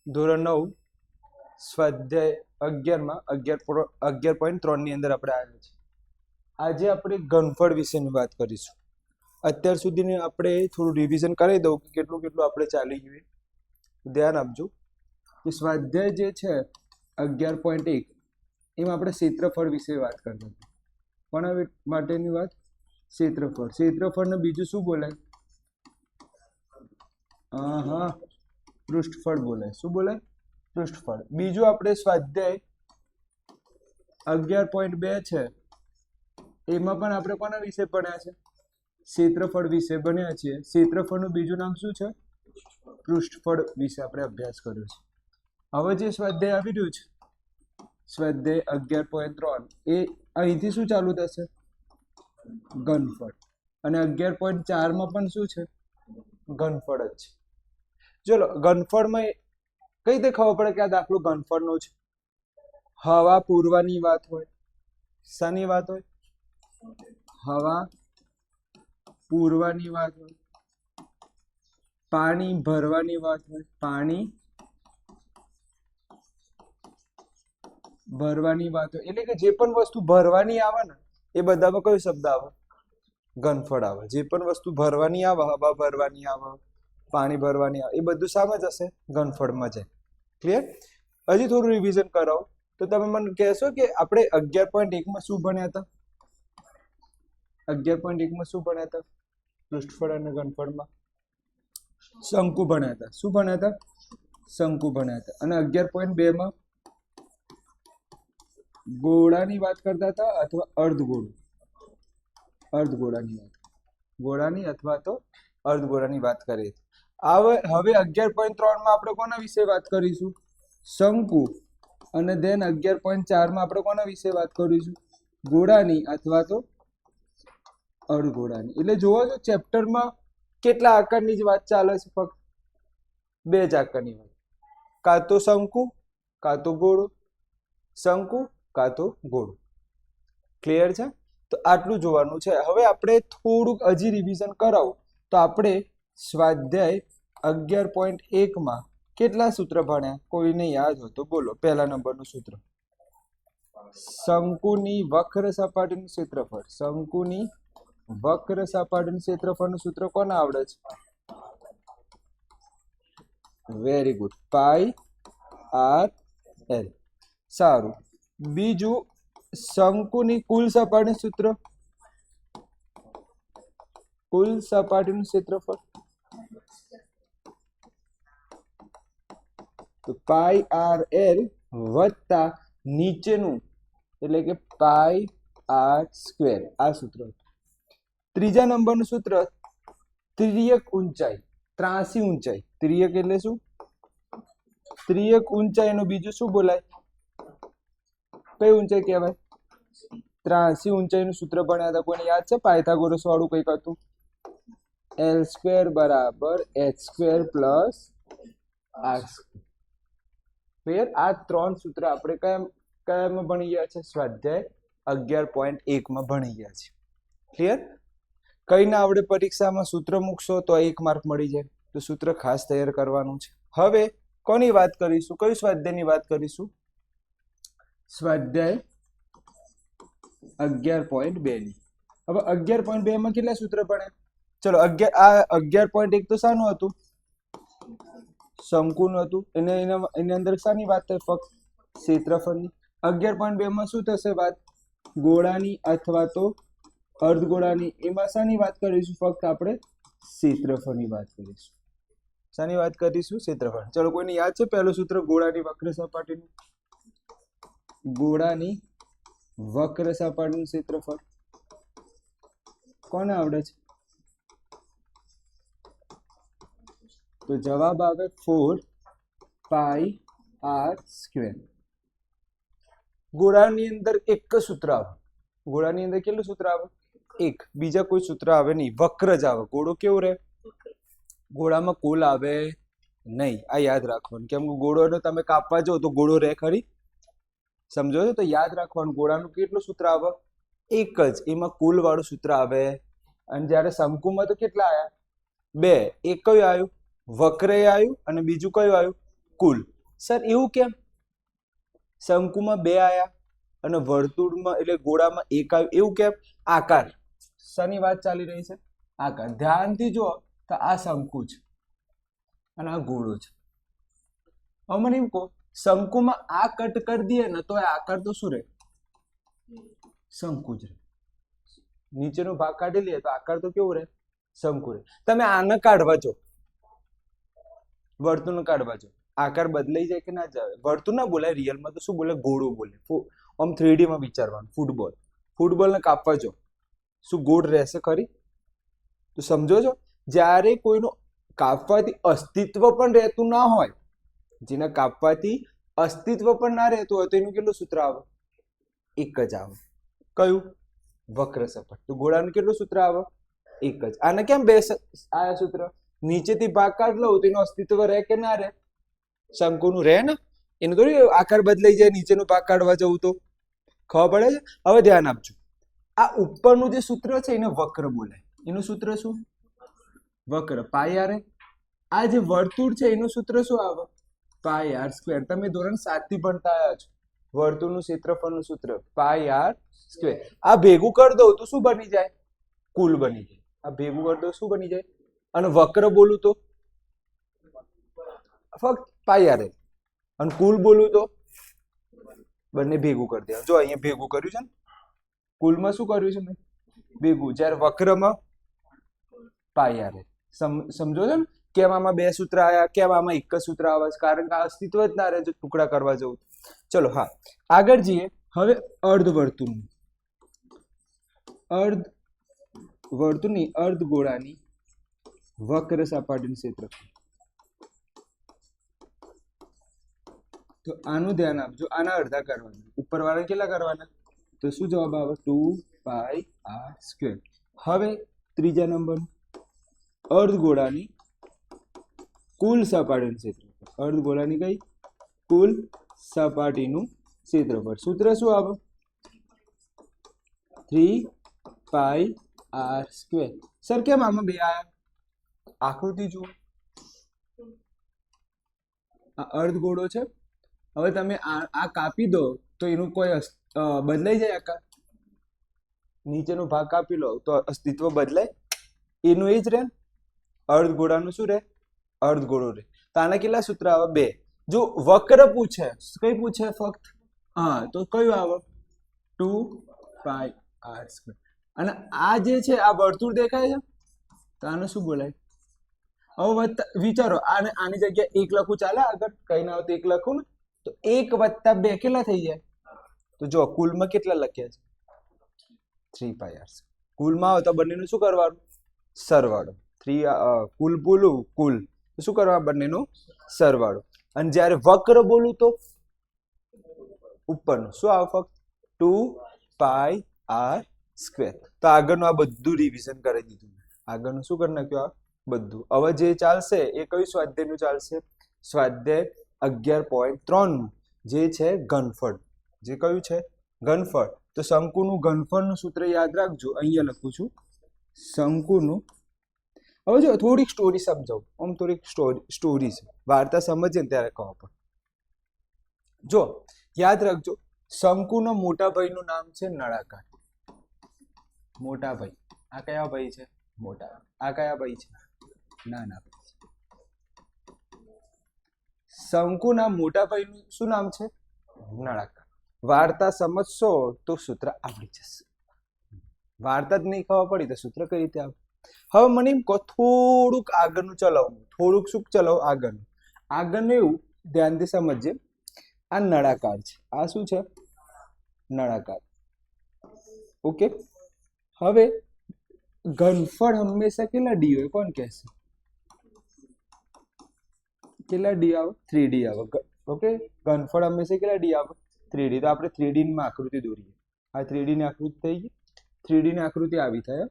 ધોરણ 9 સ્વાધ્યાય 11 માં 11.3 ની અંદર આપણે આવ્યા છે. આજે આપણે ઘનફળ વિશેની વાત કરીશું. અત્યાર સુધીની આપણે થોડું રિવિઝન કરી દઉં કે કેટલું કેટલું આપણે ચાલી ગયું. ધ્યાન આપજો કે સ્વાધ્યાય જે છે 11.1 એમાં આપણે ક્ષેત્રફળ વિશે વાત કરતા હતા. કોના માટેની વાત? ક્ષેત્રફળ. ક્ષેત્રફળને બીજું શું બોલાય? હા, પૃષ્ઠફળ બોલાય. શું બોલાય? પૃષ્ઠફળ. બીજું આપણે સ્વાધ્યાય 11.2 છે એમાં પણ આપણે કોના વિશે ભણ્યા છે? ક્ષેત્રફળ વિશે ભણ્યા છીએ. ક્ષેત્રફળનું બીજું નામ શું છે? પૃષ્ઠફળ વિશે આપણે અભ્યાસ કર્યો છે. હવે જે સ્વાધ્યાય આવી રહ્યું છે સ્વાધ્યાય 11.3 એ અહીંથી શું ચાલુ થશે? ઘનફળ. અને 11.4 માં પણ શું છે? ઘનફળ જ છે. ચલો, ઘનફળમાં કઈ રીતે ખબર પડે કે આ દાખલો ઘનફળનો છે? હવા પૂરવાની વાત હોય. શાની વાત હોય? હવા પૂરવાની વાત હોય. પાણી ભરવાની વાત હોય. પાણી ભરવાની વાત હોય. એટલે કે જે પણ વસ્તુ ભરવાની આવે ને એ બધામાં કયો શબ્દ આવે? ઘનફળ આવે. જે પણ વસ્તુ ભરવાની આવે, હવા ભરવાની આવે, પાણી ભરવાની આવે, એ બધું શામાં જશે? ઘનફળમાં જાય. ક્લિયર? હજી થોડું રિવિઝન કરાવો તો તમે મને કહેશો કે આપણે 11.1 માં શું ભણ્યા હતા? 11.1 માં શું ભણ્યા હતા? પૃષ્ઠફળ અને ઘનફળમાં શંકુ ભણ્યા હતા. શું ભણ્યા હતા? શંકુ ભણ્યા હતા. અને 11.2 માં ગોળાની વાત કરતા હતા અથવા અર્ધગોળો? અર્ધગોળાની વાત. ગોળાની અથવા તો અર્ધગોળાની વાત કરીએ. હવે 11.3 માં આપણે કોના વિશે વાત કરીશું? શંકુ. અને ધેન 11.4 માં આપણે કોના વિશે વાત કરીશું? ગોળાની અથવા તો અર્ધગોળાની. એટલે જોવો છો ચેપ્ટરમાં કેટલા આકારની જ વાત ચાલે છે? ફક્ત બે જ આકારની વાત. કાં તો શંકુ કાં તો ગોળો. શંકુ કાં તો ગોળો. ક્લિયર છે? તો આટલું જોવાનું છે. હવે આપણે થોડુંક હજી રિવિઝન કરાવું તો આપણે સ્વાધ્યાય 11.1 માં કેટલા સૂત્ર ભણ્યા? કોઈને યાદ હોય તો બોલો. પહેલા નંબરનું સૂત્ર. શંકુની વક્ર સપાટીનું ક્ષેત્રફળ. શંકુની વક્ર સપાટીનું ક્ષેત્રફળનું સૂત્ર કોને આવડે છે? Very good. Pi R L. સારું. બીજું, શંકુની કુલ સપાટીનું સૂત્ર. કુલ સપાટીનું ક્ષેત્રફળ તો પાઈ આર એલ વત્તા નીચેનું એટલે કે પાઈ આર સ્ક્વેર. આ સૂત્ર. ત્રીજા નંબરનું સૂત્ર તિર્યક ઊંચાઈ, ત્રાંસી ઊંચાઈ. તિર્યક એટલે શું? તિર્યક ઊંચાઈનું બીજું શું બોલાય? કઈ ઊંચાઈ કહેવાય? ત્રાંસી ઊંચાઈનું સૂત્ર ભણ્યા હતા. કોઈને યાદ છે? પાયથાગોરસ વાળું કઈક હતું. એલ સ્ક્વેર બરાબર H square plus R square. Clear? આ ત્રણ સૂત્ર આપણે કયામાં ભણી ગયા છે? સ્વાધ્યાય 11.1 માં ભણી ગયા છે. ક્લિયર? કઈ ના આવડે પરીક્ષામાં સૂત્ર મૂકશો તો 1 માર્ક મળી જાય. તો સૂત્ર ખાસ તૈયાર કરવાનું છે. હવે કોની વાત કરીશું? કયું સ્વાધ્યાયની વાત કરીશું? સ્વાધ્યાય 11.2 ની. હવે 11.2 માં કેટલા સૂત્ર ભણ્યા? ચલો, 11.1 તો શાનું હતું? શંકુનું હતું. એની અંદર શાની વાત થાય? ફક્ત ક્ષેત્રફળની. 11.2 માં શું થશે વાત? ગોળાની અથવા તો અર્ધગોળાની. એમાં શાની વાત કરીશું? ફક્ત આપણે ક્ષેત્રફળની વાત કરીશું. શાની વાત કરીશું? ક્ષેત્રફળ. ચલો, કોઈને યાદ છે પહેલું સૂત્ર ગોળાની વક્ર સપાટીનું? ગોળાની વક્ર સપાટીનું ક્ષેત્રફળ કોને આવડે છે? તો જવાબ આવે 4 પાઈ આર સ્ક્વેર. ગોળાની અંદર એક જ સૂત્ર આવે. ગોળાની અંદર કેટલું સૂત્ર આવે? એક. બીજા કોઈ સૂત્ર આવે નહીં. વક્ર જ આવે. ગોળો કેવો રહે? ગોળામાં કુલ આવે નહીં. આ યાદ રાખવાનું. કેમ કે ગોળોને તમે કાપવા જાઓ તો ગોળો રહે ખરી? સમજો છો? તો યાદ રાખવાનું. ગોળાનું કેટલું સૂત્ર આવે? એક જ. એમાં કુલ વાળું સૂત્ર આવે. અને જ્યારે શંકુમાં તો કેટલા આવ્યા? બે. એક કયું આવ્યું? વક્ર આવ્યું અને બીજું કયું આવ્યું? કુલ. સર એવું કેમ? શંકુમાં 2 આયા અને વર્તુળમાં એટલે ગોળામાં 1 આવ્યું, એવું કેમ? આકાર. શાની વાત ચાલી રહી છે? આકાર. ધ્યાનથી જુઓ તો આ શંકુ છે અને આ ગોળો છે. હવે મને એમ કહો, શંકુમાં આ કટ કરી દઈએ ને તો આકાર તો શું રહે? શંકુ જ રહે. નીચેનો ભાગ કાઢી લઈએ તો આકાર તો કેવું રહે? શંકુ રહે. તમે આને કાઢવા જો, વર્તુળ કાઢવા જો, આકાર બદલાઈ જાય કે ના જાય? વર્તુળ ના બોલાય, રિયલમાં તો શું બોલે? ગોળો બોલે. આમ 3D માં વિચારવાનું. ફૂટબોલ ને કાપવા જો, શું ગોળ રહેશે ખરી? તો સમજો છો, જ્યારે કોઈનું કાપવાથી અસ્તિત્વ પણ રહેતું ના હોય, જેના કાપવાથી અસ્તિત્વ પણ ના રહેતું હોય, તો એનું કેટલું સૂત્ર આવે? એક જ આવે. કયું? વક્ર સપાટ. તો ગોળાનું કેટલું સૂત્ર આવે? એક જ. આને કેમ બે આયા સૂત્ર? નીચેથી ભાગ કાઢ લઉં તો એનું અસ્તિત્વ રહે કે ના રહે? શંકુનું રહે ને, એનું થોડી આકાર બદલાઈ જાય નીચેનો ભાગ કાઢવા જવું તો. ખબર પડે છે? હવે ધ્યાન આપજો, આ ઉપરનું જે સૂત્ર છે એને વક્ર બોલાય. એનું સૂત્ર શું? વક્ર. પાઈ આર. આ જે વર્તુળ છે એનું સૂત્ર શું આવે? પાઈ આર સ્ક્વેર. તમે ધોરણ 7 થી ભણતા આવ્યા છો. વર્તુળનું ક્ષેત્રફળનું સૂત્ર પાઈ આર સ્ક્વેર. આ ભેગું કરી દઉં તો શું બની જાય? કુલ બની જાય. આ ભેગું કરી દઉં શું બની જાય? અને વક્ર બોલું તો ફક્ત પાઈ આર. અને કુલ બોલું તો બંને ભેગું કરી દે. જો અહીંયા ભેગું કર્યું છે ને, કુલમાં શું કર્યું છે મેં? ભેગું. જ્યારે વક્રમાં પાઈ આર. સમજો છો ને કેમ આમાં 2 સૂત્ર આયા, કેમ આમાં એક જ સૂત્ર આવે છે? કારણ કે આ અસ્તિત્વ જ ના રહે જો ટુકડા કરવા જવું. ચલો હા આગળ જઈએ. હવે અર્ધવર્તુળની અર્ધગોળાની વક્ર સપાટીનું ક્ષેત્રફળ. તો આનું ધ્યાન આપજો, આના અડધા કરવાના, ઉપરવાળા કેટલા કરવાના? તો શું જવાબ આવે? 2 પાઈ આર સ્ક્વેર. હવે ત્રીજા નંબર, અર્ધગોળાની કુલ સપાટીનું ક્ષેત્રફળ. અર્ધગોળાની કઈ? કુલ સપાટીનું ક્ષેત્રફળ. સૂત્ર શું આવે? 3 પાઈ આર સ્ક્વેર. સર કેમ આમાં 2 આયા? આકૃતિ જુઓ, આ અર્ધગોળો છે. હવે તમે આ કાપી દો તો એનું કોઈ બદલાઈ જાય આકાર? નીચેનો ભાગ કાપી લો તો અસ્તિત્વ બદલાય? એનું એ જ રહે. અર્ધગોળાનું શું રહે? અર્ધગોળો રહે. તો આના કેટલા સૂત્ર આવે? 2. જો વક્ર પૂછે, કઈ પૂછે? ફક્ત હા, તો કયું આવે? 2 પાઈ આર સ્ક્વેર. અને આ જે છે આ વર્તુળ દેખાય છે, તો આને શું બોલાય? હવે વિચારો, આની જગ્યાએ 1 લખું ચાલે? આગળ કઈ ના હોય તો 1 લખું ને, તો 1 + 2 કેટલા થઈ જાય? તો જો કુલમાં કેટલા લખ્યા છે? 3 પાઈ આર. કુલમાં આવે તો બંનેનું શું કરવાનું? સરવાળો. 3 કુલ બોલું કુલ તો શું કરવા? બંનેનો સરવાળો. અને જ્યારે વક્ર બોલું તો ઉપરનું શું આવે? ફક્ત 2 પાઈ આર સ્ક્વેર. તો આગળનું આ બધું રિવિઝન કરી દીધું. આગળનું શું કરી નાખ્યું? આ બધું. હવે જે ચાલશે એ કયું સ્વાધ્યાયનું ચાલશે? સ્વાધ્યાય 11.3 નું જે છે ઘનફળ. જે કયું છે? ઘનફળ. તો શંકુનું ઘનફળનું સૂત્ર યાદ રાખજો. અહીંયા લખું છું શંકુનું. હવે જો થોડીક સ્ટોરી સમજાવું. આમ થોડીક સ્ટોરી છે, વાર્તા સમજીએ ને ત્યારે કહો. પણ જો યાદ રાખજો, શંકુનો મોટા ભાઈનું નામ છે નળાકાર. મોટા ભાઈ. આ કયા ભાઈ છે? મોટા. આ કયા ભાઈ છે? નાના ભાઈ. શંકુના મોટા ભાઈનું શું નામ છે? નળાકાર. વાર્તા સમજશો તો સૂત્ર આવડી જશે. વાર્તા જ નહીં ખબર પડી તો સૂત્ર કઈ રીતે આવે? હવે મને એમ કહો, થોડુંક આગળનું ચલાવું. થોડુંક શું ચલાવું? આગળનું. આગળનું એવું ધ્યાનથી સમજજે. આ નળાકાર છે. આ શું છે? નળાકાર. ઓકે. હવે ઘનફળ હંમેશા કેટલા ડી હોય? કોણ કહેશે? કેટલા ડી આવે? 3D આવે. ઓકે. ઘનફળ હંમેશા કેટલા ડી આવે? 3D. તો આપણે 3D માં આકૃતિ દોરીએ. આ 3D ની આકૃતિ થઈ ગઈ. 3D ની આકૃતિ આવી થાય.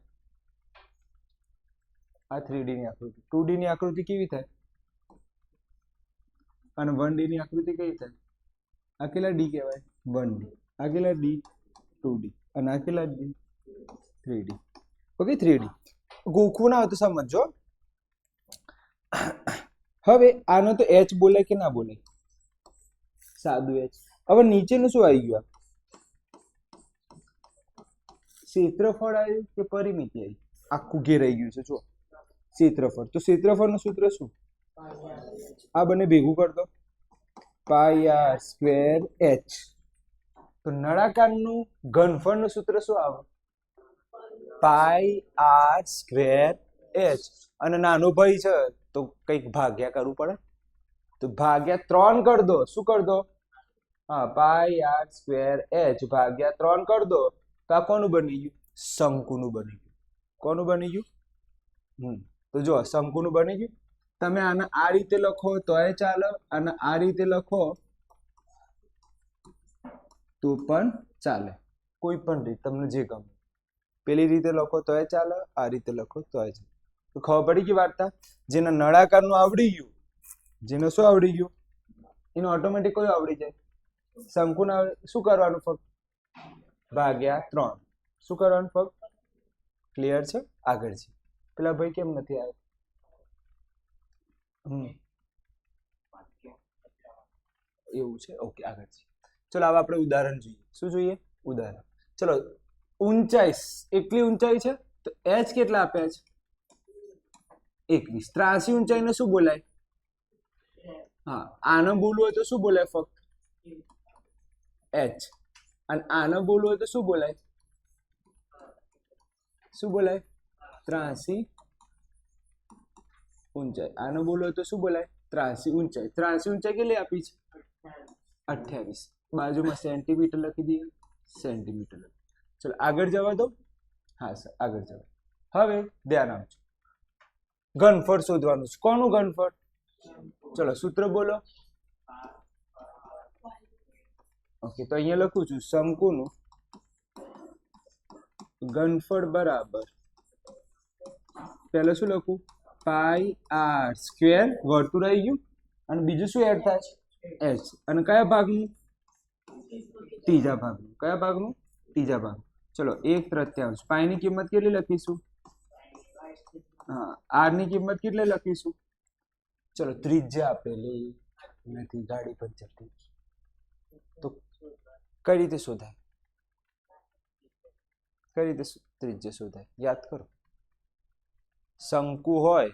આ 3D ની આકૃતિ. 2D ની આકૃતિ કેવી થાય? અને 1D ની આકૃતિ કેવી થાય? આ કેટલા ડી કહેવાય? 1D. આ કેટલા ડી? 2D. અને આ કેટલા ડી? 3D. ઓકે. 3D. ગોખવું ના હોય તો સમજો. હવે આનો તો એચ બોલાય કે ના બોલાય? સાદું એચ. હવે નીચેનું શું આવી ગયું? ક્ષેત્રફળ આવ્યું કે પરિમિતિ આવી? આખું ઘેરાઈ ગયું છે. જો ક્ષેત્રફળ, તો ક્ષેત્રફળનું સૂત્ર શું? આ બંને ભેગું કર દો, પાઈ આર સ્ક્વેર એચ. તો નળાકારનું ઘનફળનું સૂત્ર શું આવે? પાઈ આર સ્ક્વેર એચ. અને નાનો ભાઈ છે તો કંઈક ભાગ્યા કરવું પડે, તો ભાગ્યા 3 કર દો. શું કર દો? હા, પાઈ આર સ્ક્વેર એચ ભાગ્યા 3 કર દો. તો આ કોનું બની ગયું? શંકુનું બની ગયું. કોનું બની ગયું? તો જો શંકુનું બની ગયું. તમે આને આ રીતે લખો તોય ચાલે, અને આ રીતે લખો તો પણ ચાલે. કોઈ પણ રીત તમને જે ગમે. પેલી રીતે લખો તોય ચાલે, આ રીતે લખો તોય ચાલે. તો ખબર પડી ગઈ વાર્તા? જેને નળાકારનું આવડી ગયું, જેને શું આવડી ગયું, એને ઓટોમેટિક કોઈ આવડી જાય. શંકુના શું કરવાનું? ફક્ત ભાગ્યા 3. શું કરવાનું? ફક્ત. ક્લિયર છે? આગળ છે. પેલા ભાઈ કેમ નથી આવ્યો? એવું છે. ઓકે, આગળ છે. ચલો હવે આપણે ઉદાહરણ જોઈએ. શું જોઈએ? ઉદાહરણ. ચલો, ઊંચાઈ એટલી ઊંચાઈ છે તો એચ કેટલા આપ્યા છે? 21. ત્રાસી ઊંચાઈને શું બોલાય? હા, આને બોલવું હોય તો શું બોલાય? ફક્ત એચ. અને આને બોલવું હોય તો શું બોલાય? શું બોલાય? ત્રાસી ઊંચાઈ. આને બોલવું હોય તો શું બોલાય? ત્રાસી ઊંચાઈ. ત્રાસી ઊંચાઈ કેટલી આપી છે? 28. બાજુમાં સેન્ટીમીટર લખી દઈએ. સેન્ટીમીટર. ચલો આગળ જવા દો. હા સર, આગળ જવા. હવે ધ્યાન આપજો, ઘનફળ શોધવાનું છે. કોનું ઘનફળ? ચલો સૂત્ર બોલો. ઓકે, તો અહીંયા લખું છું, શંકુનું ઘનફળ બરાબર, પહેલા શું લખું? પાઈ આર સ્ક્વેર, વર્તુળ આવી ગયું, અને બીજું શું એડ થાય છે? એચ. અને કયા ભાગનું? ત્રીજા ભાગનું. કયા ભાગનું? ત્રીજા ભાગ. ચલો 1/3. પાઈ ની કિંમત કેટલી લખીશું? હા, આર ની કિંમત કેટલી લખીશું? ચલો ત્રિજ્યા આપેલી નથી, ગાડી પર જતી, તો કઈ રીતે શોધાય? કઈ રીતે ત્રિજ્યા શોધાય? યાદ કરો. શંકુ હોય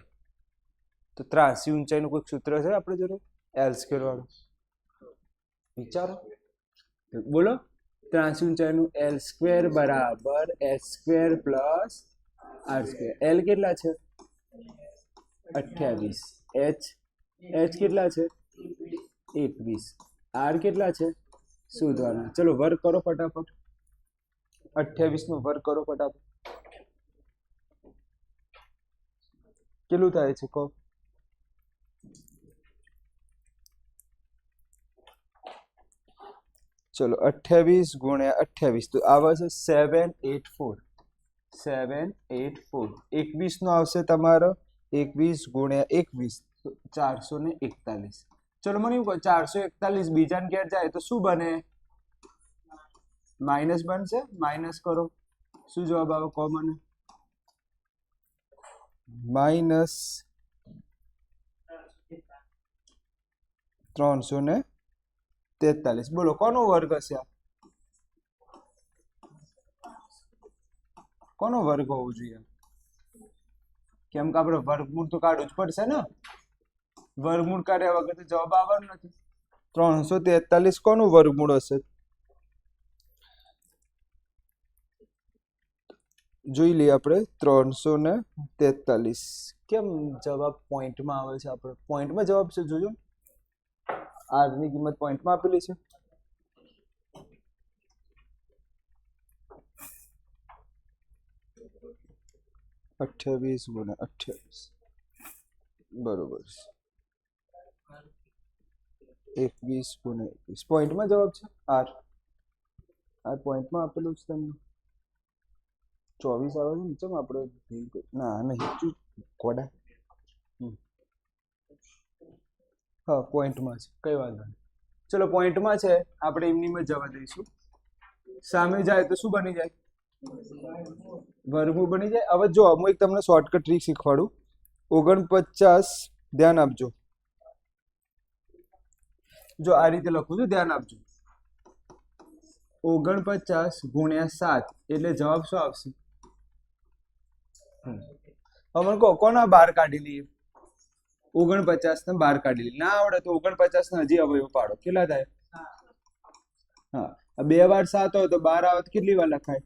તો ત્રાસી ઊંચાઈનું કોઈ સૂત્ર છે આપણે જોડે? એલ સ્ક્વેર વાળું. વિચારો, બોલો. ત્રાસી ઊંચાઈનું એલ સ્ક્વેર બરાબર H square plus R square. L કેટલા છે? 28. એચ કેટલા છે? 21. આર કેટલા છે? શોધવાના. ચલો વર્ક કરો ફટાફટ. 28 નો વર્ક કરો ફટાફટ. કેટલું થાય છે કહો? ચલો 28 ગુણ્યા 28 તો આવે છે 784. 784. 21 નો આવશે તમારો 21 ગુણ્યા 21 તો 441. ચલો મને એવું કહો, 441 બીજાને ઘેર જાય તો શું બને? માઇનસ બનશે. માઇનસ કરો. શું જવાબ આવે કહો મને? માઇનસ 343. બોલો કોનો વર્ગ હશે? કોનો વર્ગ હોવો જોઈએ? કેમ કે આપણે વર્ગમૂળ તો કાઢવું જ પડશે ને. વર્ગમૂળ કાઢ્યા વગર તો જવાબ આવવાનો નથી. 343 કોનું વર્ગમૂળ હશે? જોઈ લઈએ આપણે. 343. કેમ જવાબ પોઈન્ટમાં આવે છે? આપણે પોઈન્ટમાં જવાબ છે, જોજો. આર ની કિંમત પોઈન્ટમાં આપેલી છે. અઠ્યાવીસ ગુણ્યા 28 બરોબર. 21 ગુણ્યા 21 પોઈન્ટમાં જવાબ છે. આર પોઈન્ટમાં આપેલું છે તમને. 24 આવે છે ને? ચમ આપણે ના નહીં કોડા. હા, પોઈન્ટમાં છે, કઈ વાંધો નહીં. ચલો પોઈન્ટમાં છે, આપણે એમની જવા દઈશું. સામે જાય તો શું બની જાય? વર્ગમૂળ બની જાય. હવે જો હું એક તમને શોર્ટકટ ટ્રીક શીખવાડું. 49, ધ્યાન આપજો, જો આ રીતે લખું છું, ધ્યાન આપજો. 49 ગુણ્યા 7 એટલે જવાબ શું આવશે? હવે કહો કોના બહાર કાઢી લઈએ? 49 ને બહાર કાઢી લઈએ. ના આવડે તો 49 ને હજી અવયવ પાડો. કેટલા થાય? હા, 2 વાર 7 હોય તો 12 આવે તો કેટલી વાર લખાય?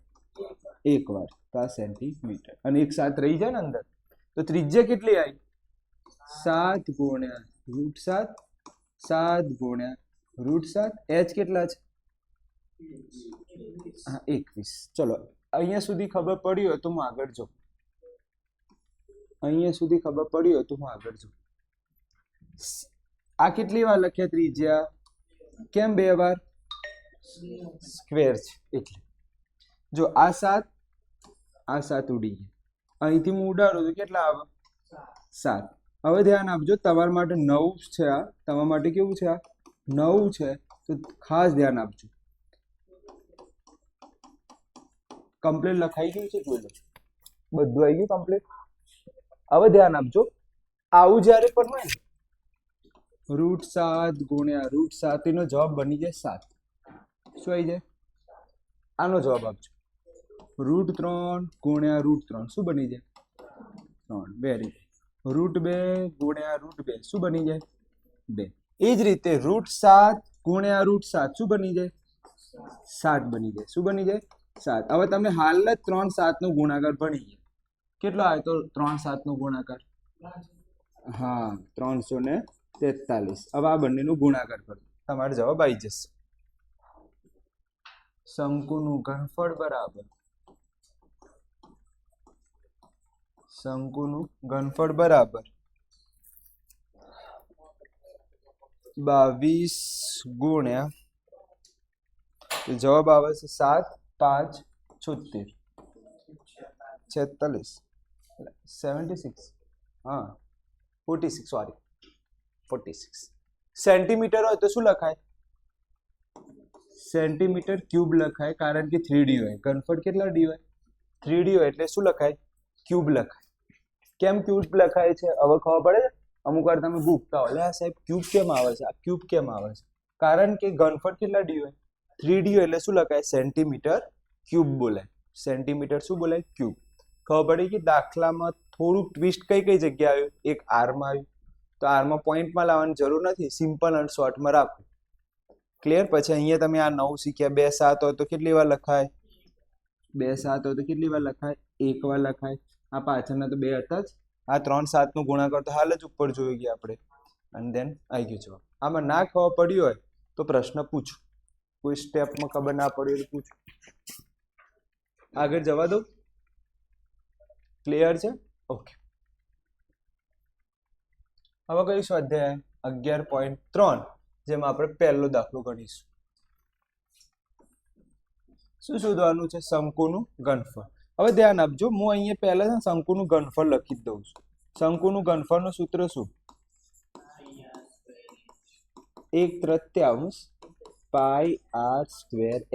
1 વાર. તો આ સેન્ટીમીટર અને 1 7 રહી જાય ને અંદર, તો ત્રિજ્યા કેટલી આવી? 7 ગુણ્યા √7, 7 ગુણ્યા √7. h કેટલા છે? હા, 21. ચલો, અહીંયા સુધી ખબર પડી હોય તો હું આગળ જાઉં. અહીંયા સુધી ખબર પડી હોય તો હું આગળ જાઉં. આ કેટલી વાર લખ્યા ત્રિજ્યા? કેમ 2 વાર? સ્ક્વેર છે એટલે. જો આ 7 ઉડી ગયા, અહીંથી હું ઉડાડું તો કેટલા આવે? 7. હવે ધ્યાન આપજો, તમારા માટે 9 છે. આ તમારા માટે કેવું છે? આ 9 છે. તો ખાસ ધ્યાન આપજો. કમ્પ્લીટ લખાઈ ગયું છે? જોઈ લો, બધું આવી ગયું કમ્પ્લીટ. હવે ધ્યાન આપજો, આવું જ્યારે પણ હોય ને, √7 ગુણ્યા √7 એનો જવાબ બની જાય 7. શું આવી જાય? આનો જવાબ આપજો. √3 ગુણ્યા √3 શું બની જાય? 3. વેરી. √2 ગુણ્યા √2 શું બની જાય? 2. એ જ રીતે √7 ગુણ્યા √7 શું બની જાય? 7 બની જાય. શું બની જાય? 7. હવે તમે હાલ જ 3 7 નો ગુણાકાર ભણી ગયા. કેટલો આવે તો 3 7 નો ગુણાકાર? હા, 343. હવે આ બંનેનો ગુણાકાર કરો, તમારો જવાબ આવી જશે. શંકુનું ઘનફળ બરાબર 22 ગુણ્યા, જવાબ આવે છે 7 5 76. 76. હા, 46. સોરી, 46 સેન્ટીમીટર હોય તો શું લખાય? સેન્ટીમીટર ક્યુબ લખાય, કારણ કે 3D હોય. ઘનફળ કેટલા ડી હોય? 3D હોય એટલે શું લખાય? ક્યુબ લખાય. કેમ ક્યુબ લખાય છે હવે ખબર પડે? અમુક વાર તમે ભૂખતા હોય, આ સાહેબ ક્યુબ કેમ આવે છે? આ ક્યુબ કેમ આવે છે? કારણ કે ઘનફળ કેટલા ડી હોય? 3D હોય એટલે શું લખાય? સેન્ટીમીટર ક્યુબ બોલાય. સેન્ટીમીટર શું બોલાય? ક્યુબ. ખબર પડી કે દાખલામાં થોડુંક ટ્વિસ્ટ કઈ જગ્યા આવ્યું? એક આરમાં આવ્યું, તો આરમાં પોઈન્ટમાં લાવવાની જરૂર નથી, સિમ્પલ અને શોર્ટમાં રાખો. ક્લિયર? પછી અહીંયા તમે આ 9 શીખ્યા. 2 7 હોય તો કેટલી વાર લખાય? 2 7 હોય તો કેટલી વાર લખાય? 1 વાર લખાય. આ પાછળના તો 2 હતા જ. આ 3 7 નો ગુણાકાર તો હાલ જ ઉપર જોઈ ગયા આપણે, અને દેન આવી ગયું જવાબ. આમાં ના ખબર પડી હોય તો પ્રશ્ન પૂછો. કોઈ સ્ટેપમાં ખબર ના પડી હોય તો પૂછો. આગળ જવા દો. ક્લિયર છે? ઓકે. હવે કઈ સ્વાધ્યાય? 11.3, જેમાં આપણે પહેલો દાખલો ગણીશું. શું શોધવાનું છે? શંકુનું ઘનફળ. હવે ધ્યાન આપજો, હું અહીંયા પહેલા શંકુનું ઘનફળ લખી જ દઉં છું. શંકુનું ઘનફળનું સૂત્ર શું? 1/3 પાઈ r સ્ક્વેર h.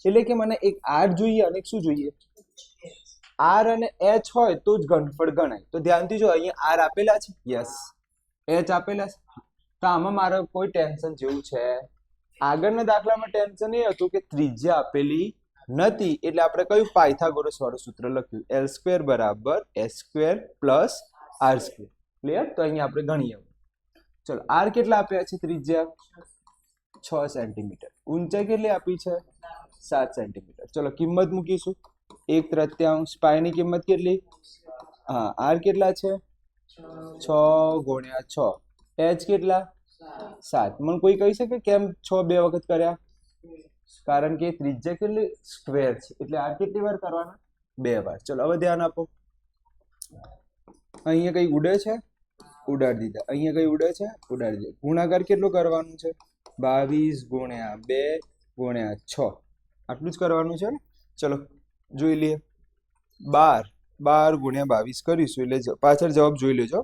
એટલે કે મને એક r જોઈએ અને શું જોઈએ? r અને h હોય તો જ ઘનફળ ગણાય. તો ધ્યાનથી જો, અહીંયા r આપેલા છે, યસ, h આપેલા છે. તો આમાં મારે કોઈ ટેન્શન જેવું છે? આગળના દાખલામાં ટેન્શન એ હતું કે ત્રિજ્યા આપેલી નથી, એટલે આપણે કયું પાયથાગોરસ વાળું સૂત્ર લખ્યું? l² = s² + r². ક્લિયર? તો અહીંયા આપણે ગણીએ. ચલો, r કેટલા આપ્યા છે? ત્રિજ્યા 6 સેન્ટીમીટર. ઊંચાઈ કેટલી આપી છે? 7 સેન્ટીમીટર. ચલો, કિંમત મૂકીશું. 1/3 પાઈની કિંમત કેટલી? હા, r કેટલા છે? 6 ગુણ્યા 6. h કેટલા? 7. મને કોઈ કહી શકે કેમ 6 2 વખત કર્યા? કારણ કે ત્રિજ્યા કેટલી? સ્ક્વેર છે, એટલે આ કેટલી વાર કરવાના? 2 વાર. ચલો, હવે ધ્યાન આપો. અહીંયા કઈ ઉડે છે? ઉડાડી દીધા. અહીંયા કઈ ઉડે છે? ઉડાડી દીધા. ગુણાકાર કેટલો કરવાનું છે? 22 ગુણ્યા 2 ગુણ્યા 6. આટલું જ કરવાનું છે ને? ચલો જોઈ લઈએ. 12 ગુણ્યા 22 કરીશું એટલે પાછળ જવાબ જોઈ લેજો.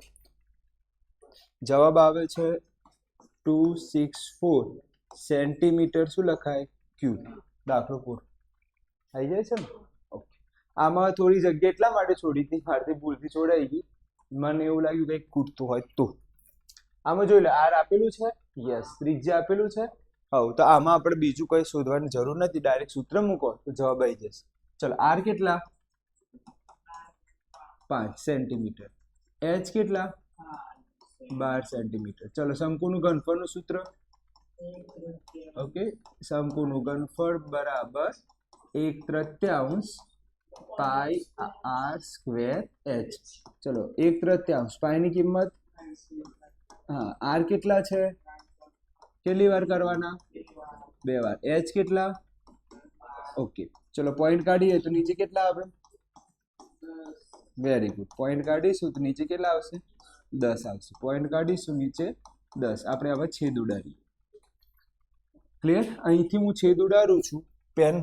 જવાબ આવે છે 264 સેન્ટીમીટર. શું લખાય? ક્યુબ. દાખલો પૂરો. આવી જાય છે ને? ઓકે. આમાં થોડી જગ્યા એટલા માટે છોડી હતી, મારથી ભૂલથી છોડાઈ ગઈ. મને એવું લાગ્યું કંઈક ખૂટતું હોય તો. આમાં જોઈ લો, r આપેલું છે, યસ ત્રિજ્યા આપેલું છે. હવે તો આમાં આપણે બીજું કઈ શોધવાની જરૂર નથી, ડાયરેક્ટ સૂત્ર મૂકો તો જવાબ આવી જશે. ચલો આર કેટલા? 5 સેન્ટીમીટર. એચ કેટલા? 12 સેન્ટીમીટર. ચલો શંકુનું ઘનફળનું સૂત્ર. ઓકે, શંકુનું ઘનફળ બરાબર 1/3 પાઈ આર સ્ક્વેર એચ. ચલો 1/3 પાઈ ની કિંમત, હા આર કેટલા છે? કેટલી વાર કરવાના? 2 વાર. એચ કેટલા? ઓકે, ચલો પોઈન્ટ કાઢીએ તો નીચે કેટલા આવે? Very good. પોઈન્ટ કાઢીશું તો નીચે કેટલા આવશે? 10 આવશે. પોઈન્ટ કાઢીશું નીચે 10. આપણે હવે છેદ ઉડાડીએ. ક્લિયર? અહીંથી હું છેદ ઉડાડું છું. પેન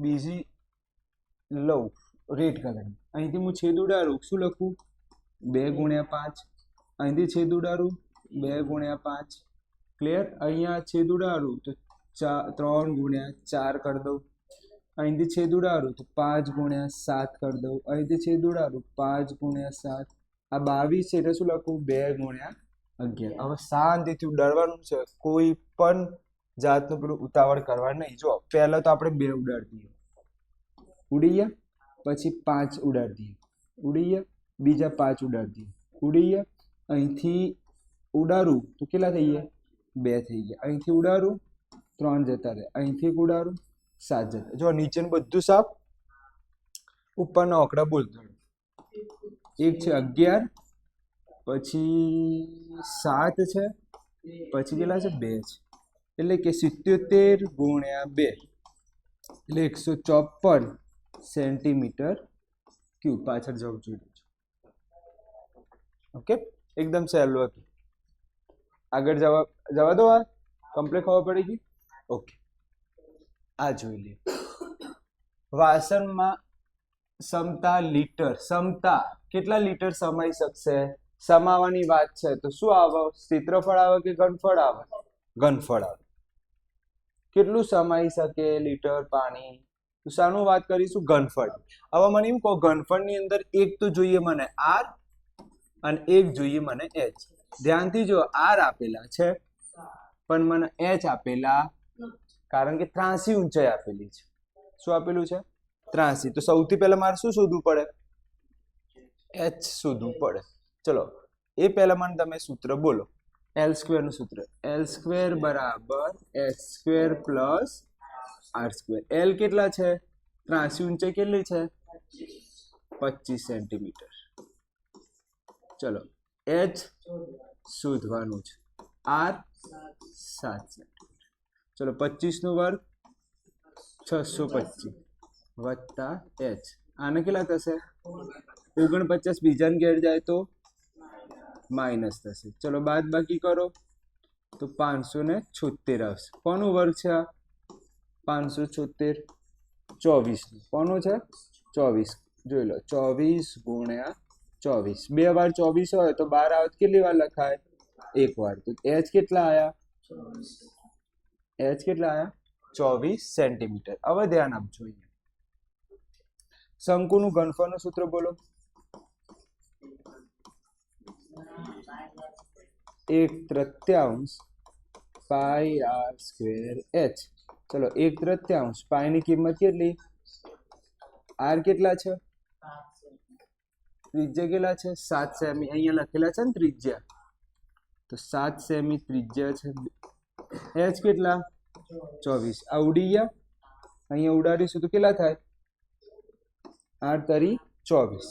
બીજી લઉં રેડ કલરની. અહીંથી હું છેદ ઉડાડું, શું લખું? 2/5. અહીંથી છેદ ઉડાડું 2/5. ક્લિયર? અહીંયા છેદ ઉડાડું તો 3/4 કરી દઉં. અહીંથી છેદ ઉડાડું તો 5/7 કરી દઉં. અહીંથી છેદ ઉડાડું 5/7. આ 22 છે એટલે શું લખું? 2/11. હવે શાંતિથી ઉડાડવાનું છે, કોઈ પણ જાતનું પેલું ઉતાવળ કરવા નહીં. જો પહેલા તો આપણે 2 ઉડાડી દઈએ, ઉડી ગયા. પછી 5 ઉડાડી દઈએ, ઉડી ગયા. બીજા 5 ઉડાડી દઈએ, ઉડી ગયા. અહીંથી ઉડાડું તો કેટલા થઈ ગયા? 2 થઈ ગયા. અહીંથી ઉડાડું 3 જતા રહે. અહીંથી ઉડાડું 7 જતા. જો નીચેનું બધું સાફ, ઉપરના આંકડા બોલતો. એક છે 11, પછી 7 છે, પછી કેટલા છે? 2 છે. એટલે કે 77 ગુણ્યા 2 એટલે 154 સેન્ટીમીટર ક્યુબ. પાછળ જવું જોઈએ. ઓકે, એકદમ સહેલું હતું. આગળ જવા દો. આ કમ્પ્લીટ ખબર પડી ગઈ. ઓકે, આ જોઈ લે. વાસણમાં ક્ષમતા લીટર, ક્ષમતા કેટલા લીટર સમાઈ શકશે? સમાવાની વાત છે તો શું આવે? ક્ષેત્રફળ આવે કે ઘનફળ આવે? ઘનફળ આવે. કેટલું સમાઈ શકે લીટર પાણી? તો શાનું વાત કરીશું? ઘનફળ. હવે મને એમ કહો, ઘનફળની અંદર એક તો જોઈએ મને આર અને એક જોઈએ મને એચ. ધ્યાનથી જો, આર આપેલા છે પણ મને એચ આપેલા, કારણ કે 83 ઊંચાઈ આપેલી છે. શું આપેલું છે? 83. તો સૌથી પહેલા મારે શું શોધવું પડે? એચ શોધવું પડે. ચલો એ પહેલા મને તમે સૂત્ર બોલો. એલ સ્ક્વેર નું સૂત્ર. એલ સ્ક્વેર બરાબર H square plus R square. L કેટલા છે? 83 ઊંચાઈ કેટલી છે? 25 સેન્ટીમીટર. ચલો એચ શોધવાનું છે. R 7 centimetre. ચલો 25 નો વર્ગ 625 વત્તા એચ. આને કેટલા થશે? 49. બીજાને ઘેર જાય તો માઇનસ થશે. ચલો બાદ બાકી કરો તો 576 આવશે. કોનો વર્ગ છે આ? 576 24. કોનો છે? 24. જોઈ લો, 24 ગુણ્યા 24. 2 વાર 24 હોય તો 12 આવે. કેટલી વાર લખાય? 1 વાર. તો એચ કેટલા આયા? એચ કેટલા આયા? 24 સેન્ટીમીટર. હવે ધ્યાન આપજો. શંકુનું ઘનફળનું સૂત્ર બોલો. 1/3 પાઈ આર સ્ક્વેર એચ. ચલો 1/3 પાઈ ની કિંમત કેટલી? આર કેટલા છે? ત્રિજ્યા કેટલા છે? 7 સેમી. અહીંયા લખેલા છે ને ત્રિજ્યા, તો 7 સેમી ત્રિજ્યા છે. એચ કેટલા? 24. આ ઉડી ગયા. અહીંયા ઉડાડીશું તો કેટલા થાય? 8 તરી 24.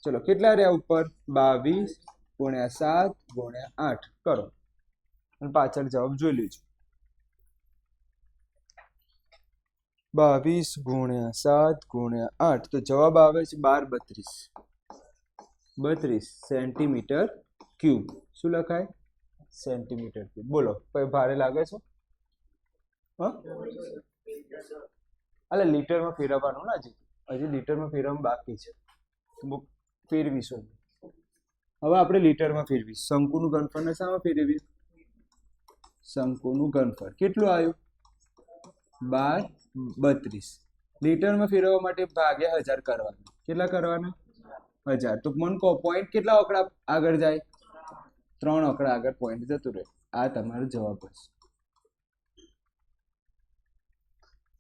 ચલો કેટલા રહ્યા ઉપર? 22 ગુણ્યા 7 ગુણ્યા 8 કરો અને પાછળ જવાબ જોઈ લેજો. 22 ગુણ્યા 7 ગુણ્યા 8 તો જવાબ આવે છે 12 32 સેન્ટીમીટર ક્યુબ. શું લખાય? Centimetre cube. બોલો, કઈ ભારે લાગે છે? અલે લીટરમાં ફેરવવાનું ને, હજી લીટરમાં ફેરવવાનું બાકી છે. ફેરવીશું. હવે આપણે લીટરમાં ફેરવીશું. શંકુનું ઘનફળ શામાં ફેરવીએ? શંકુનું ઘનફળ કેટલું આવ્યું? 32. લીટરમાં ફેરવવા માટે ભાગ્યા 1000 કરવાના. કેટલા કરવાના? 1000. તો મને કહો પોઈન્ટ કેટલા આંકડા આગળ જાય? 3 આંકડા આગળ પોઈન્ટ જતું રહે. આ તમારો જવાબ હશે.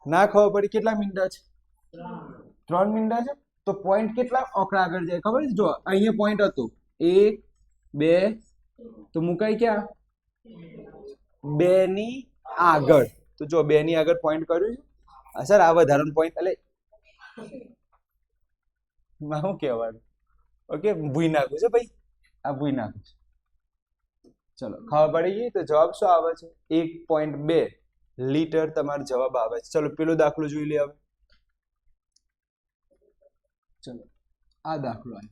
ના ખબર પડી કેટલા મિનિટ છે? 3 મિનિટ છે. તો પોઈન્ટ કેટલા આંકડા આગળ જાય ખબર છે? જો અહીંયા પોઈન્ટ હતો 1 2, તો મુકાઈ ક્યાં? 2 ની આગળ. તો જો 2 ની આગળ પોઈન્ટ કર્યું છે. સર આ વધારાનો પોઈન્ટ એટલે શું કહેવાનું? ઓકે, ભૂઈ નાખું છે ભાઈ, આ ભૂઈ નાખું છે. ચલો ખબર પડી ગઈ. તો જવાબ શું આવે છે? 1.2 લીટર તમારો જવાબ આવે છે. ચલો પેલો દાખલો જોઈ લે હવે. ચલો આ દાખલો આવે.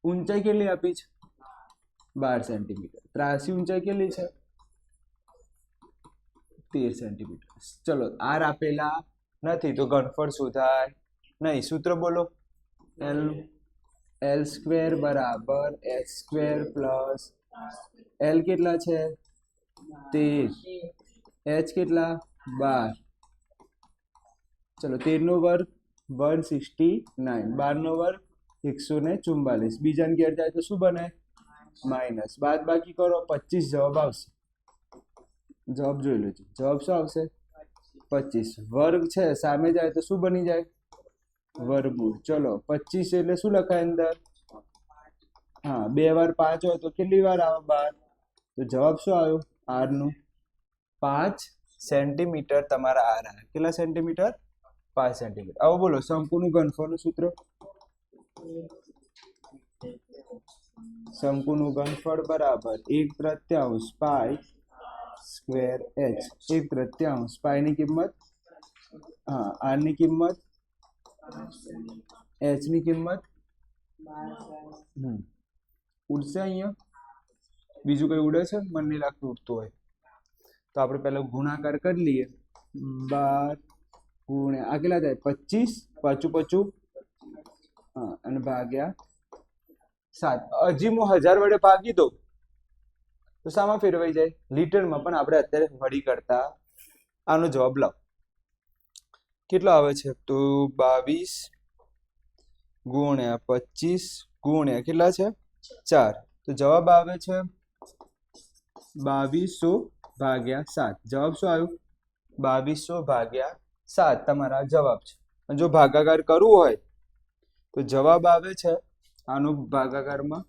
ઊંચાઈ કેટલી આપી છે? 12 સેન્ટીમીટર. ત્રાસી ઊંચાઈ કેટલી છે? 13 સેન્ટીમીટર. ચલો આર આપેલા નથી તો ઘનફળ શોધાય નહીં. સૂત્ર બોલો. એલ સ્ક્વેર બરાબર એચ સ્ક્વેર પ્લસ એલ કેટલા છે? 13. એચ કેટલા? 12. ચલો 13 નો વર્ગ 169, 12 નો વર્ગ 144. બીજાને ઘેર જાય તો શું બને? માઇનસ. બાદ બાકી કરો 25 જવાબ આવશે. જવાબ જોઈ લેજો. જવાબ શું આવશે? 25. વર્ગ છે સામે જાય તો શું બની જાય? વર્ગમૂળ. ચલો 25 એટલે શું લખાય અંદર? હા, 2 વાર 5 હોય તો કેટલી વાર આવે? 12. તો જવાબ શું આવ્યો? આર નું 5 સેન્ટીમીટર તમારા આર આવે. કેટલા સેન્ટીમીટર? 5 સેન્ટીમીટર. આવો બોલો શંકુનું ઘનફળનું સૂત્ર. શંકુનું ઘનફળ બરાબર 1/3 પાઈ સ્ક્વેર એચ. 1/3 પાઈ ની કિંમત, હા, આર ની કિંમત, એચ ની કિંમત. ઉડશે અહીંયા? બીજું કઈ ઉડે છે? મને નહીં લાગતું ઉડતું હોય. તો આપણે પહેલા ગુણાકાર કરી લઈએ. 12 ગુણ્યા આ કેટલા થાય? 25. પાછું પાછું, હા, અને ભાગ્યા 7. હજી હું 1000 વડે ભાગી દઉં તો શામાં ફેરવાઈ જાય? લીટરમાં. પણ આપણે અત્યારે વડી કરતા આનો જવાબ લાવ. કેટલો આવે છે? તો 22 ગુણ્યા 25 ગુણ્યા કેટલા છે? 4. તો જવાબ આવે છે 2200 ભાગ્યા 7. જવાબ શું આવ્યું? 2200 ભાગ્યા 7 તમારા જવાબ છે. અને જો ભાગાકાર કરવું હોય તો જવાબ આવે છે આનો ભાગાકારમાં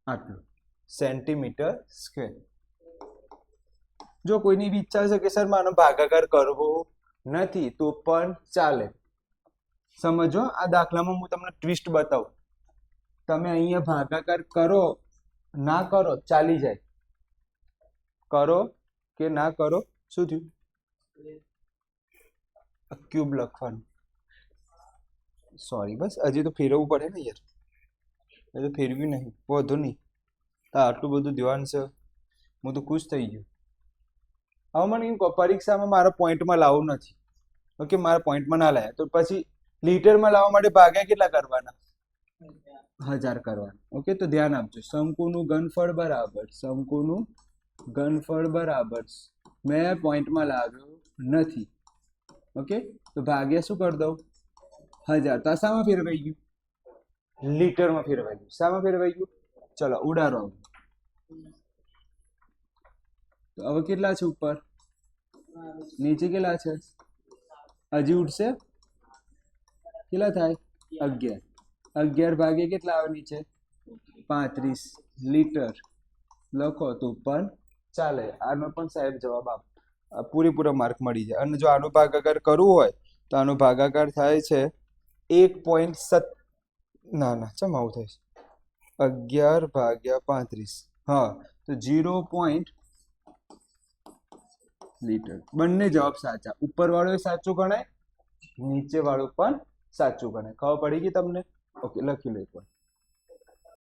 આટલું સેન્ટીમીટર સ્ક્વેર. જો કોઈની ઈચ્છા છે કે સર માનો ભાગાકાર કરવો નથી તો પણ ચાલે. સમજો આ દાખલામાં હું તમને ટ્વિસ્ટ બતાવું. તમે અહીંયા ભાગાકાર કરો ના કરો ચાલી જાય. કરો કે ના કરો શું થયું? ક્યુબ લખવાનું. સોરી, બસ હજી તો ફેરવવું પડે ને યાર. એ તો ફેરવ્યું નહીં, વધુ નહીં. આટલું બધું ધ્યાન છે, હું તો ખુશ થઈ ગયો. હવે મને એમ કહો પરીક્ષામાં મારા પોઈન્ટમાં લાવવું નથી. ઓકે, મારા પોઈન્ટમાં ના લાવ્યા તો પછી લીટરમાં લાવવા માટે ભાગ્યા કેટલા કરવાના? 1000 કરવાના. ઓકે, તો ધ્યાન આપજો. શંકુનું ઘનફળ બરાબર, શંકુનું ઘનફળ બરાબર મેં પોઈન્ટમાં લાવ્યો નથી. ઓકે, તો ભાગ્યા શું કરી દઉં? 1000. તો આ શામાં ફેરવાઈ ગયું? લીટરમાં ફેરવાઈ ગયું. શામાં ફેરવાઈ ગયું? ચલો ઉડાડો. તો હવે કેટલા છે ઉપર? નીચે કેટલા છે? હજી ઉડશે? કેટલા થાય? 11. 11 ભાગે કેટલા આવે નીચે? 35 લીટર. લખો તો પણ ચાલે. આનો પણ સાહેબ જવાબ આપ. પૂરેપૂરા માર્ક મળી જાય. અને જો આનો ભાગાકાર કરવું હોય તો આનો ભાગાકાર થાય છે 1.7. ના ના, ચમ આવું થાય છે? 11 ભાગ્યા 35. હા, તો 0. લીટર. બંને જવાબ સાચા. ઉપર વાળો સાચું ગણાય, નીચે વાળું પણ સાચું ગણાય. ખબર પડી ગઈ તમને? ઓકે, લખી લો એકવાર.